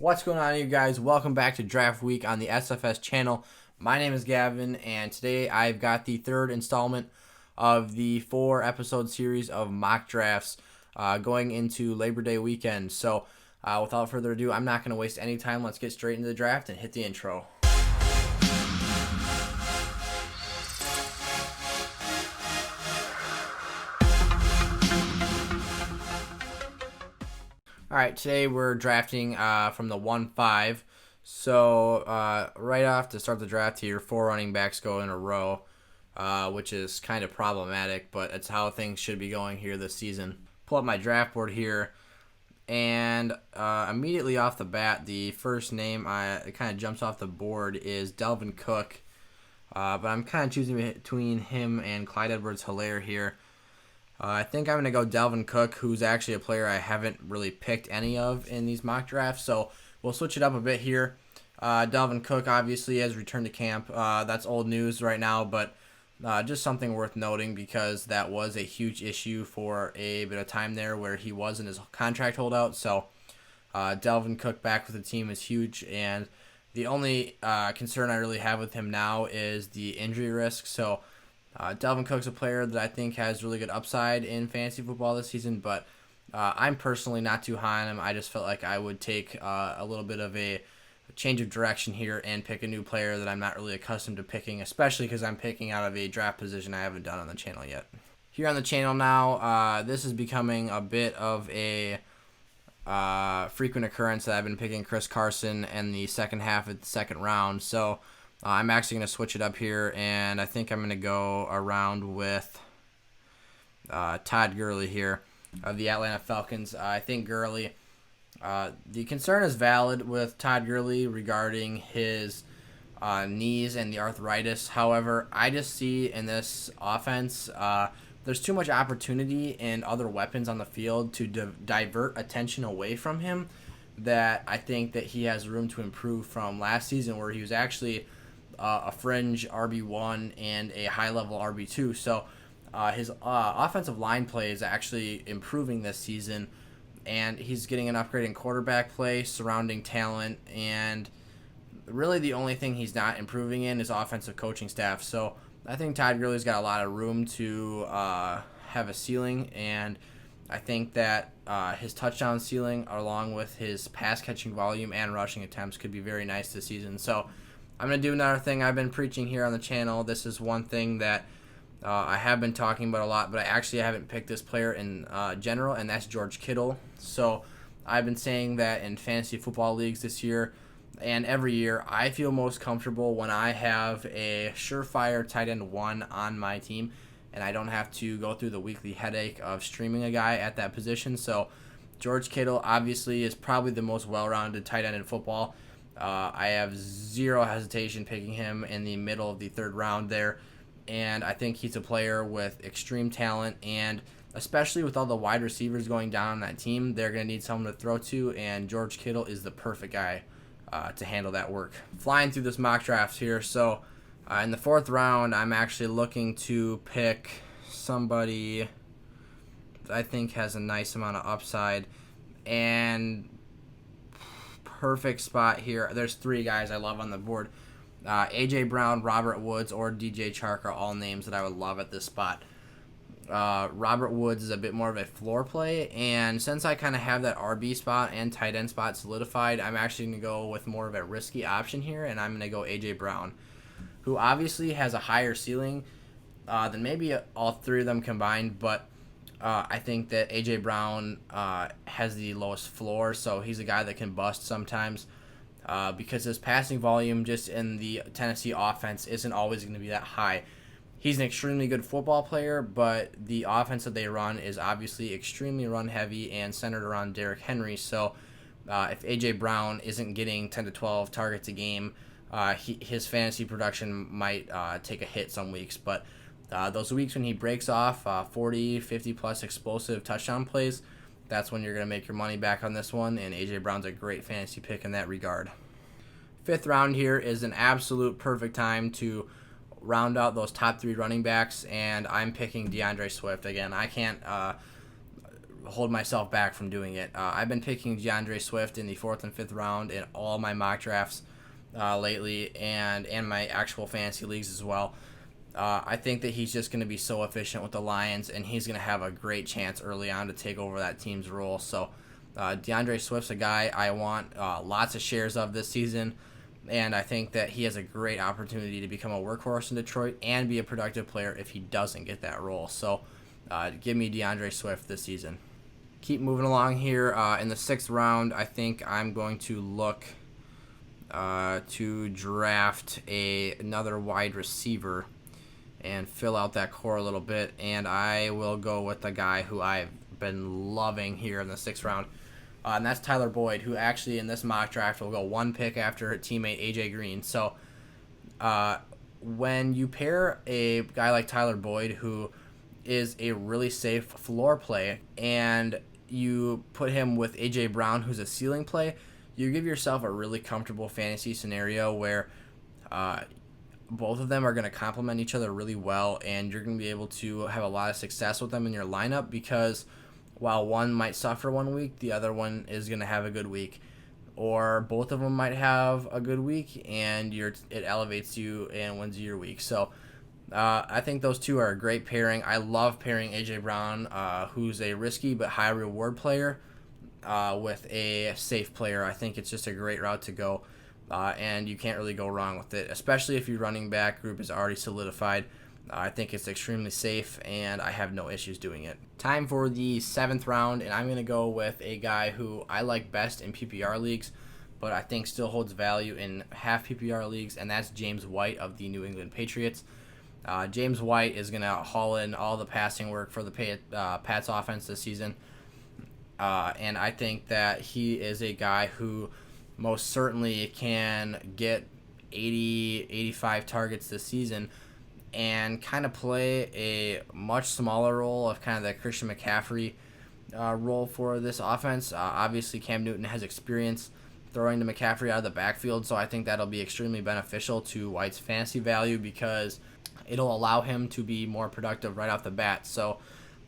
What's going on, you guys? Welcome back to Draft Week on the SFS channel. My name is Gavin, and today I've got the third installment of the 4-episode series of mock drafts going into Labor Day weekend. So, without further ado, I'm not going to waste any time. Let's get straight into the draft and hit the intro. All right, today we're drafting from the 1-5. So right off to start the draft here, 4 running backs go in a row, which is kind of problematic, but it's how things should be going here this season. Pull up my draft board here, and immediately off the bat, the first name it kind of jumps off the board is Dalvin Cook, but I'm kind of choosing between him and Clyde Edwards-Helaire here. I think I'm going to go Dalvin Cook, who's actually a player I haven't really picked any of in these mock drafts, so we'll switch it up a bit here. Dalvin Cook obviously has returned to camp. That's old news right now, but just something worth noting because that was a huge issue for a bit of time there where he was in his contract holdout. So Dalvin Cook back with the team is huge, and the only concern I really have with him now is the injury risk. So Dalvin Cook's a player that I think has really good upside in fantasy football this season, but I'm personally not too high on him. I just felt like I would take a little bit of a change of direction here and pick a new player that I'm not really accustomed to picking, especially because I'm picking out of a draft position I haven't done on the channel yet. Here on the channel now, this is becoming a bit of a frequent occurrence that I've been picking Chris Carson in the second half of the second round, so I'm actually going to switch it up here, and I think I'm going to go around with Todd Gurley here of the Atlanta Falcons. I think Gurley, the concern is valid with Todd Gurley regarding his knees and the arthritis. However, I just see in this offense there's too much opportunity and other weapons on the field to divert attention away from him that I think that he has room to improve from last season where he was actually a fringe RB1 and a high-level RB2. So his offensive line play is actually improving this season, and he's getting an upgrade in quarterback play, surrounding talent, and really the only thing he's not improving in is offensive coaching staff. So I think Todd Gurley's got a lot of room to have a ceiling, and I think that his touchdown ceiling, along with his pass-catching volume and rushing attempts, could be very nice this season. So I'm going to do another thing I've been preaching here on the channel. This is one thing that I have been talking about a lot, but I actually haven't picked this player in general, and that's George Kittle. So I've been saying that in fantasy football leagues this year and every year, I feel most comfortable when I have a surefire tight end 1 on my team, and I don't have to go through the weekly headache of streaming a guy at that position. So George Kittle obviously is probably the most well-rounded tight end in football. I have zero hesitation picking him in the middle of the third round there, and I think he's a player with extreme talent, and especially with all the wide receivers going down on that team, they're going to need someone to throw to, and George Kittle is the perfect guy to handle that work. Flying through this mock draft here, so in the 4th round, I'm actually looking to pick somebody that I think has a nice amount of upside, and perfect spot here. There's 3 guys I love on the board. A.J. Brown, Robert Woods, or DJ Chark are all names that I would love at this spot. Robert Woods is a bit more of a floor play, and since I kind of have that RB spot and tight end spot solidified, I'm actually going to go with more of a risky option here, and I'm going to go A.J. Brown, who obviously has a higher ceiling than maybe all 3 of them combined, but I think that A.J. Brown has the lowest floor, so he's a guy that can bust sometimes because his passing volume just in the Tennessee offense isn't always going to be that high. He's an extremely good football player, but the offense that they run is obviously extremely run-heavy and centered around Derrick Henry, so if A.J. Brown isn't getting 10 to 12 targets a game, his fantasy production might take a hit some weeks, but those weeks when he breaks off 40, 50-plus explosive touchdown plays, that's when you're going to make your money back on this one, and A.J. Brown's a great fantasy pick in that regard. 5th round here is an absolute perfect time to round out those top 3 running backs, and I'm picking DeAndre Swift. Again, I can't hold myself back from doing it. I've been picking DeAndre Swift in the 4th and 5th round in all my mock drafts lately, and my actual fantasy leagues as well. I think that he's just going to be so efficient with the Lions, and he's going to have a great chance early on to take over that team's role. So DeAndre Swift's a guy I want lots of shares of this season, and I think that he has a great opportunity to become a workhorse in Detroit and be a productive player if he doesn't get that role. So give me DeAndre Swift this season. Keep moving along here. In the 6th round, I think I'm going to look to draft another wide receiver and fill out that core a little bit, and I will go with the guy who I've been loving here in the 6th round, and that's Tyler Boyd, who actually in this mock draft will go one pick after her teammate AJ Green. So when you pair a guy like Tyler Boyd, who is a really safe floor play, and you put him with AJ Brown, who's a ceiling play, you give yourself a really comfortable fantasy scenario where both of them are going to complement each other really well, and you're going to be able to have a lot of success with them in your lineup, because while one might suffer one week, the other one is going to have a good week, or both of them might have a good week and it elevates you and wins your week. So I think those two are a great pairing. I love pairing AJ Brown, who's a risky but high reward player, with a safe player. I think it's just a great route to go. And you can't really go wrong with it, especially if your running back group is already solidified. I think it's extremely safe, and I have no issues doing it. Time for the 7th round, and I'm going to go with a guy who I like best in PPR leagues, but I think still holds value in half PPR leagues, and that's James White of the New England Patriots. James White is going to haul in all the passing work for the Pats offense this season, and I think that he is a guy who most certainly can get 80, 85 targets this season and kind of play a much smaller role of kind of the Christian McCaffrey role for this offense. Obviously, Cam Newton has experience throwing to McCaffrey out of the backfield, so I think that'll be extremely beneficial to White's fantasy value, because it'll allow him to be more productive right off the bat. So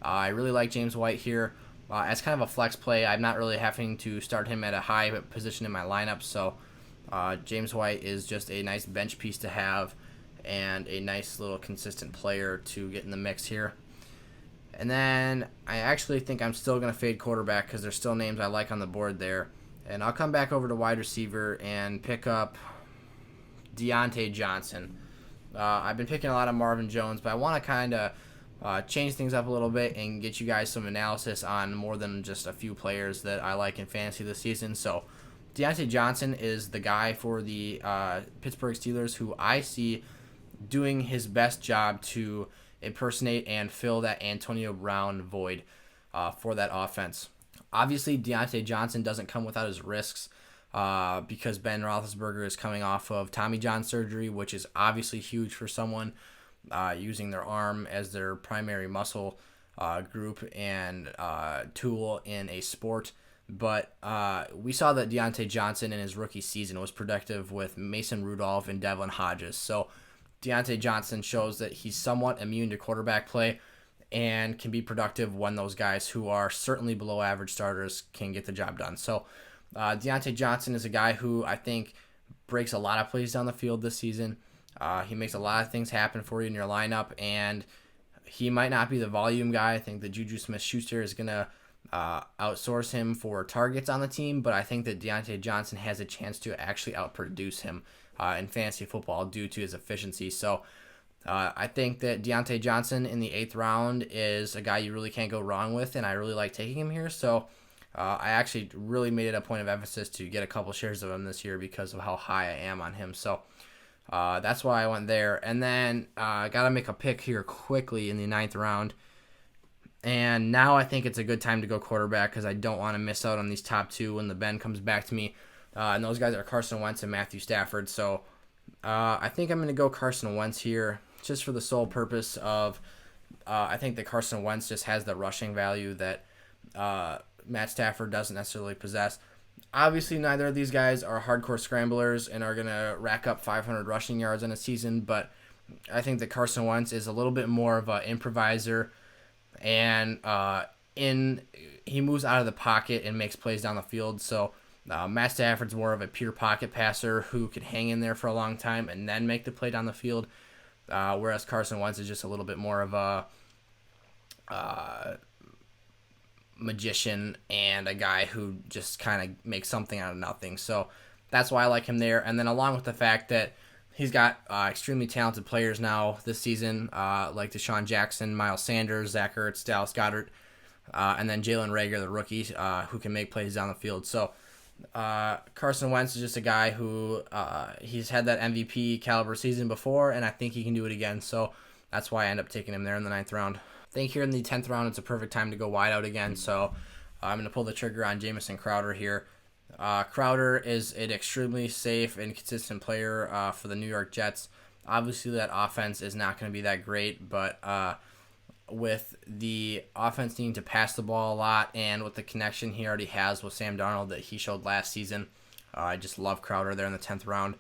I really like James White here. As kind of a flex play, I'm not really having to start him at a high position in my lineup, so James White is just a nice bench piece to have and a nice little consistent player to get in the mix here. And then I actually think I'm still going to fade quarterback, because there's still names I like on the board there. And I'll come back over to wide receiver and pick up Diontae Johnson. I've been picking a lot of Marvin Jones, but I want to kind of change things up a little bit and get you guys some analysis on more than just a few players that I like in fantasy this season. So Diontae Johnson is the guy for the Pittsburgh Steelers who I see doing his best job to impersonate and fill that Antonio Brown void for that offense. Obviously, Diontae Johnson doesn't come without his risks, because Ben Roethlisberger is coming off of Tommy John surgery, which is obviously huge for someone using their arm as their primary muscle group and tool in a sport. But we saw that Diontae Johnson in his rookie season was productive with Mason Rudolph and Devlin Hodges. So Diontae Johnson shows that he's somewhat immune to quarterback play and can be productive when those guys who are certainly below average starters can get the job done. So Diontae Johnson is a guy who I think breaks a lot of plays down the field this season. He makes a lot of things happen for you in your lineup, and he might not be the volume guy. I think that Juju Smith-Schuster is going to outsource him for targets on the team, but I think that Diontae Johnson has a chance to actually outproduce him in fantasy football due to his efficiency. So I think that Diontae Johnson in the 8th round is a guy you really can't go wrong with, and I really like taking him here. So I actually really made it a point of emphasis to get a couple shares of him this year because of how high I am on him. So that's why I went there. And then I got to make a pick here quickly in the 9th round. And now I think it's a good time to go quarterback, because I don't want to miss out on these top two when the Ben comes back to me. And those guys are Carson Wentz and Matthew Stafford. So I think I'm going to go Carson Wentz here just for the sole purpose of I think that Carson Wentz just has the rushing value that Matt Stafford doesn't necessarily possess. Obviously, neither of these guys are hardcore scramblers and are going to rack up 500 rushing yards in a season, but I think that Carson Wentz is a little bit more of an improviser and he moves out of the pocket and makes plays down the field. So Matt Stafford's more of a pure pocket passer who can hang in there for a long time and then make the play down the field. Whereas Carson Wentz is just a little bit more of a magician and a guy who just kind of makes something out of nothing. So that's why I like him there. And then along with the fact that he's got extremely talented players now this season, like Deshaun Jackson, Miles Sanders, Zach Ertz, Dallas Goedert, and then Jalen Reagor, the rookie, who can make plays down the field. So Carson Wentz is just a guy who he's had that MVP caliber season before, and I think he can do it again. So that's why I end up taking him there in the 9th round. I think here in the 10th round, it's a perfect time to go wide out again. So I'm going to pull the trigger on Jamison Crowder here. Crowder is an extremely safe and consistent player for the New York Jets. Obviously, that offense is not going to be that great, but with the offense needing to pass the ball a lot and with the connection he already has with Sam Darnold that he showed last season, I just love Crowder there in the 10th round.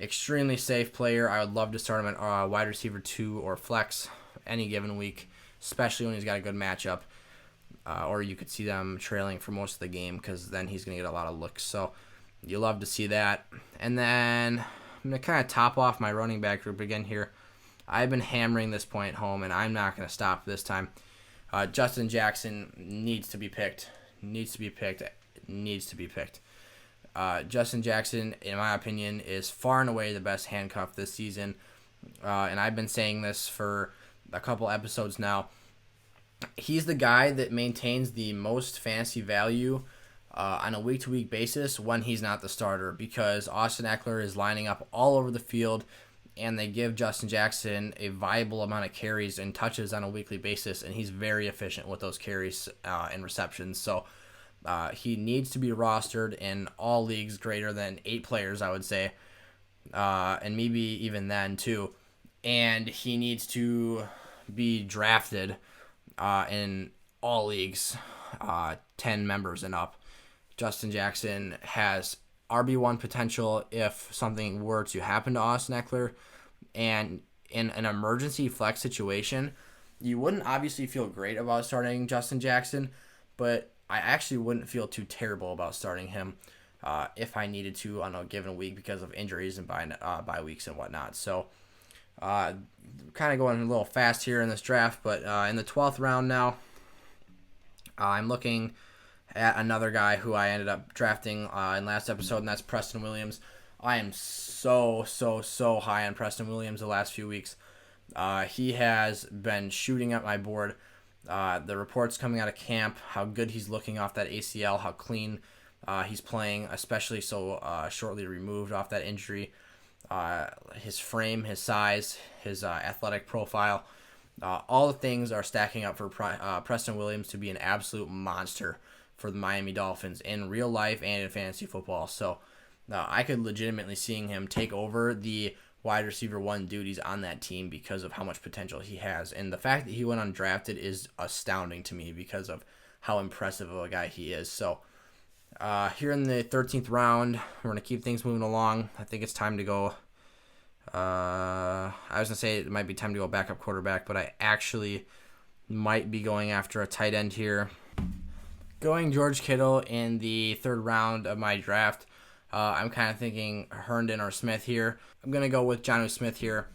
Extremely safe player. I would love to start him at wide receiver 2 or flex any given week, especially when he's got a good matchup. Or you could see them trailing for most of the game because then he's going to get a lot of looks. So you love to see that. And then I'm going to kind of top off my running back group again here. I've been hammering this point home, and I'm not going to stop this time. Justin Jackson needs to be picked. Justin Jackson, in my opinion, is far and away the best handcuff this season. And I've been saying this for a couple episodes now. He's the guy that maintains the most fantasy value on a week-to-week basis when he's not the starter, because Austin Eckler is lining up all over the field, and they give Justin Jackson a viable amount of carries and touches on a weekly basis, and he's very efficient with those carries and receptions. So he needs to be rostered in all leagues greater than 8 players, I would say, and maybe even then too. And he needs to be drafted in all leagues, 10 members and up. Justin Jackson has RB1 potential if something were to happen to Austin Eckler. And in an emergency flex situation, you wouldn't obviously feel great about starting Justin Jackson, but I actually wouldn't feel too terrible about starting him if I needed to on a given week because of injuries and bye weeks and whatnot. So kind of going a little fast here in this draft, but in the 12th round now, I'm looking at another guy who I ended up drafting in last episode, and that's Preston Williams. I am so high on Preston Williams the last few weeks. He has been shooting up my board. The reports coming out of camp, how good he's looking off that ACL, how clean he's playing, especially so shortly removed off that injury. His frame, his size, his athletic profile, all the things are stacking up for Preston Williams to be an absolute monster for the Miami Dolphins in real life and in fantasy football. So I could legitimately seeing him take over the wide receiver 1 duties on that team because of how much potential he has. And the fact that he went undrafted is astounding to me because of how impressive of a guy he is. So here in the 13th round, we're going to keep things moving along. I think it's time to go. I was going to say it might be time to go backup quarterback, but I actually might be going after a tight end here. Going George Kittle in the 3rd round of my draft. I'm kind of thinking Herndon or Smith here. I'm going to go with Jonnu Smith here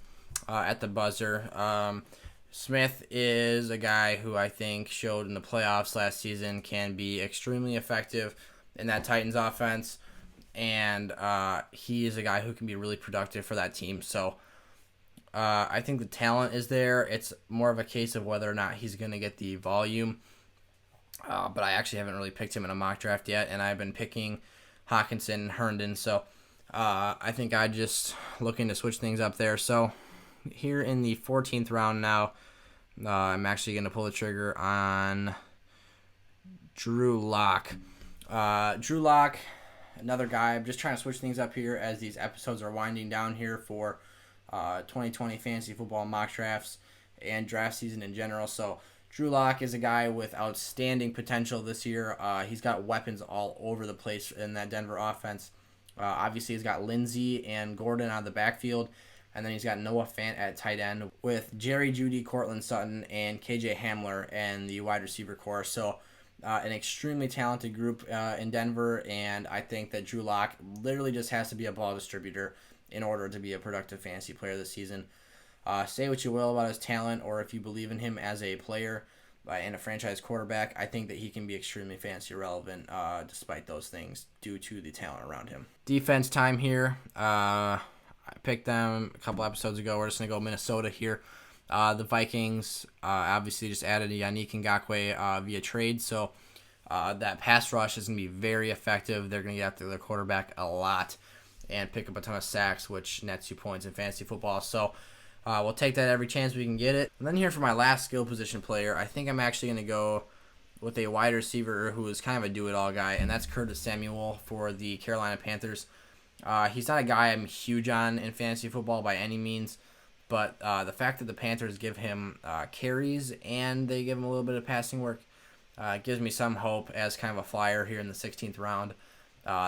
at the buzzer. Smith is a guy who I think showed in the playoffs last season can be extremely effective in that Titans offense. And he is a guy who can be really productive for that team. So I think the talent is there. It's more of a case of whether or not he's going to get the volume. But I actually haven't really picked him in a mock draft yet, and I've been picking Hockenson and Herndon. So I think I'm just looking to switch things up there. So here in the 14th round now, I'm actually going to pull the trigger on Drew Lock. Drew Lock, another guy. I'm just trying to switch things up here as these episodes are winding down here for 2020 fantasy football mock drafts and draft season in general. So Drew Lock is a guy with outstanding potential this year. He's got weapons all over the place in that Denver offense. Obviously, he's got Lindsey and Gordon out of the backfield. And then he's got Noah Fant at tight end with Jerry Jeudy, Cortland Sutton, and KJ Hamler and the wide receiver core. So an extremely talented group in Denver, and I think that Drew Lock literally just has to be a ball distributor in order to be a productive fantasy player this season. Say what you will about his talent, or if you believe in him as a player and a franchise quarterback, I think that he can be extremely fantasy relevant despite those things due to the talent around him. Defense time here. I picked them a couple episodes ago. We're just going to go Minnesota here. The Vikings obviously just added Yannick Ngakoue via trade, so that pass rush is going to be very effective. They're going to get after their quarterback a lot and pick up a ton of sacks, which nets you points in fantasy football. So we'll take that every chance we can get it. And then here for my last skill position player, I think I'm actually going to go with a wide receiver who is kind of a do-it-all guy, and that's Curtis Samuel for the Carolina Panthers. He's not a guy I'm huge on in fantasy football by any means, but the fact that the Panthers give him carries and they give him a little bit of passing work gives me some hope as kind of a flyer here in the 16th round.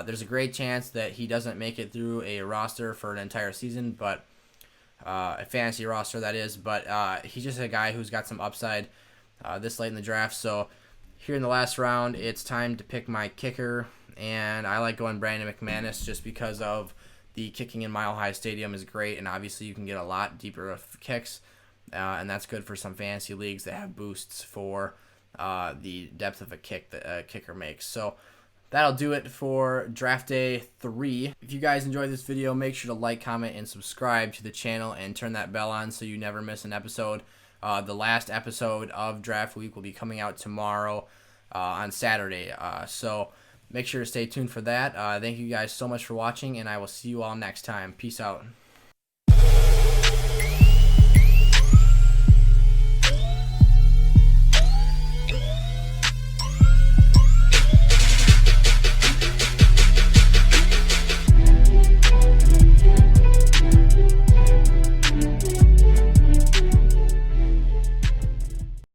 There's a great chance that he doesn't make it through a roster for an entire season, but a fantasy roster that is, but he's just a guy who's got some upside this late in the draft. So here in the last round, it's time to pick my kicker, and I like going Brandon McManus just because of the kicking in Mile High Stadium is great, and obviously you can get a lot deeper of kicks, and that's good for some fantasy leagues that have boosts for the depth of a kick that a kicker makes. So that'll do it for Draft Day 3. If you guys enjoyed this video, make sure to like, comment, and subscribe to the channel and turn that bell on so you never miss an episode. The last episode of Draft Week will be coming out tomorrow on Saturday. So make sure to stay tuned for that. Thank you guys so much for watching, and I will see you all next time. Peace out.